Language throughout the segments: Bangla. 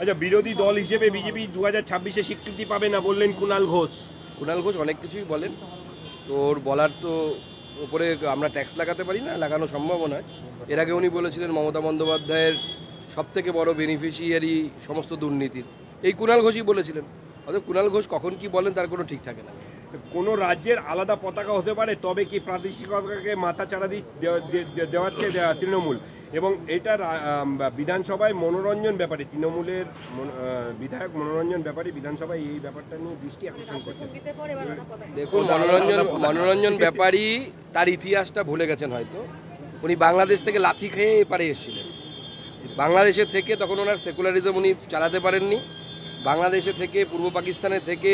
আচ্ছা, বিরোধী দল হিসেবে বিজেপি 2026-এ স্বীকৃতি পাবে না বললেন কুণাল ঘোষ। কুণাল ঘোষ অনেক কিছুই বলেন, তো ওর বলার তো ওপরে আমরা ট্যাক্স লাগাতে পারি না, লাগানো সম্ভব নয়। এর আগে উনি বলেছিলেন মমতা বন্দ্যোপাধ্যায়ের সবথেকে বড় বেনিফিশিয়ারি সমস্ত দুর্নীতির, এই কুণাল ঘোষই বলেছিলেন। অর্থাৎ কুণাল ঘোষ কখন কি বলেন তার কোনো ঠিক থাকে না। কোনো রাজ্যের আলাদা পতাকা হতে পারে, তবে কি প্রাদেশিকতাকে মাথা চাড়া দেওয়াচ্ছে তৃণমূল, এবং এটা বিধানসভায় মনোরঞ্জন ব্যাপারে তৃণমূলের বিধায়ক মনোরঞ্জন ব্যাপারে বিধানসভায় এই ব্যাপারটা নিয়ে দৃষ্টি আকর্ষণ করছে। দেখুন, মনোরঞ্জন ব্যাপারী তার ইতিহাসটা ভুলে গেছেন হয়তো। উনি বাংলাদেশ থেকে লাথি খেয়ে এপারে এসেছিলেন। বাংলাদেশে থেকে তখন ওনার সেকুলারিজম উনি চালাতে পারেননি। বাংলাদেশে থেকে, পূর্ব পাকিস্তানে থেকে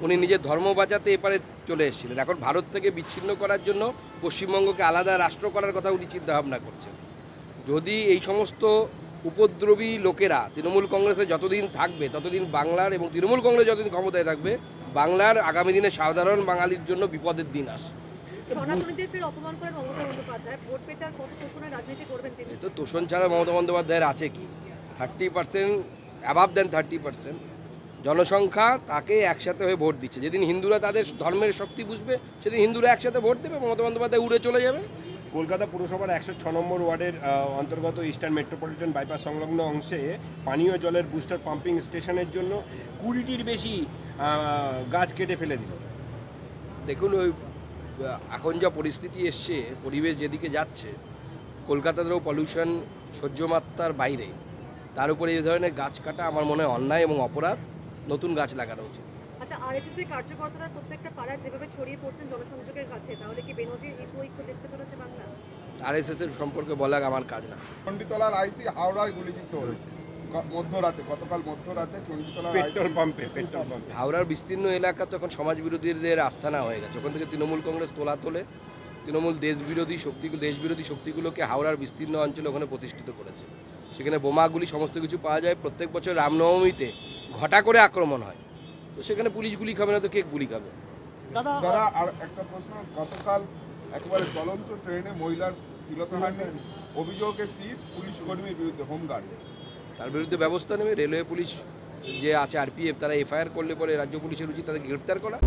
উনি নিজের ধর্ম বাঁচাতে এপারে চলে এসেছিলেন। এখন ভারত থেকে বিচ্ছিন্ন করার জন্য পশ্চিমবঙ্গকে আলাদা রাষ্ট্র করার কথা উনি চিন্তাভাবনা করছেন। যদি এই সমস্ত উপদ্রবী লোকেরা তৃণমূল কংগ্রেসে যতদিন থাকবে ততদিন বাংলার, এবং তৃণমূল কংগ্রেস যতদিন ক্ষমতায় থাকবে বাংলার আগামী দিনে সাধারণ বাঙালির জন্য বিপদের দিন আসে। তো তোষণ ছাড়া মমতা বন্দ্যোপাধ্যায়ের আছে কি? 30%, অ্যাবাভ দেন 30% জনসংখ্যা তাকে একসাথে হয়ে ভোট দিচ্ছে। যেদিন হিন্দুরা তাদের ধর্মের শক্তি বুঝবে সেদিন হিন্দুরা একসাথে ভোট দেবে, মমতা বন্দ্যোপাধ্যায় উড়ে চলে যাবে। কলকাতা পুরসভার 106 নম্বর ওয়ার্ডের অন্তর্গত ইস্টার্ন মেট্রোপলিটন বাইপাস সংলগ্ন অংশে পানীয় জলের বুস্টার পাম্পিং স্টেশনের জন্য 20টির বেশি গাছ কেটে ফেলে দিল। দেখুন, ওই এখন যা পরিস্থিতি এসছে, পরিবেশ যেদিকে যাচ্ছে, কলকাতাতেও পলিউশন সহ্যমাত্রার বাইরে, তার উপরে এই ধরনের গাছ কাটা আমার মনে হয় অন্যায় এবং অপরাধ। নতুন গাছ লাগানো উচিত। আচ্ছা, আরএসএস এর কার্যকর্তারা প্রত্যেকটা পাড়ায় যেভাবে ছড়িয়ে পড়তেন জনসংযোগের কাছে, তাহলে কি বেনজির ঐক্য দেখতে পেরেছে বাংলা? আরএসএস এর সম্পর্কে বলা আমার কাজ না। চণ্ডীতলার আইসি হাওড়ায় গুলিবিদ্ধ হয়েছে মধ্যরাতে, গতকাল মধ্যরাতে চণ্ডীতলার পেট্রোল পাম্পে। হাওড়ার বিস্তীর্ণ এলাকা তো এখন সমাজ বিরোধীদের আস্থানা হয়ে গেছে। ওখান থেকে তৃণমূল কংগ্রেস তোলে। তৃণমূল দেশবিরোধী শক্তিগুলোকে হাওড়ার বিস্তীর্ণ অঞ্চলে ওখানে প্রতিষ্ঠিত করেছে। সেখানে বোমাগুলি সমস্ত কিছু পাওয়া যায়। প্রত্যেক বছর রামনবমীতে ঘটা করে আক্রমণ হয়, তো সেখানে পুলিশ গুলি খাবে না তো কে গুলি খাবে? দাদা, আর একটা প্রশ্ন, গতকাল একেবারে চলন্ত ট্রেনে মহিলার শ্লীলতাহানির অভিযোগের তীর পুলিশ কর্মীর বিরুদ্ধে, হোমগার্ড, তার বিরুদ্ধে ব্যবস্থা নেবে। রেলওয়ে পুলিশ যে আছে, আরপিএফ, তারা এফআইআর করলে পরে রাজ্য পুলিশের উচিত তাদেরকে গ্রেপ্তার করা।